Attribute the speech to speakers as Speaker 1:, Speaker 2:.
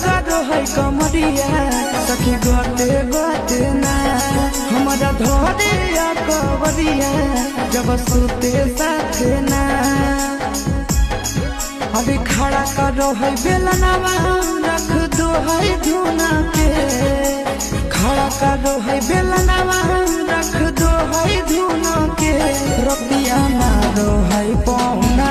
Speaker 1: करो है कमरिया सखी गोते गोते ना हमारा धोरिया कवरिया जब सुते साथे ना अभी खड़ा करो है बेलनावा रख दो है धुना के खड़ा करो है बेलनावा रख दो है धुना के रतिया मारो है पौना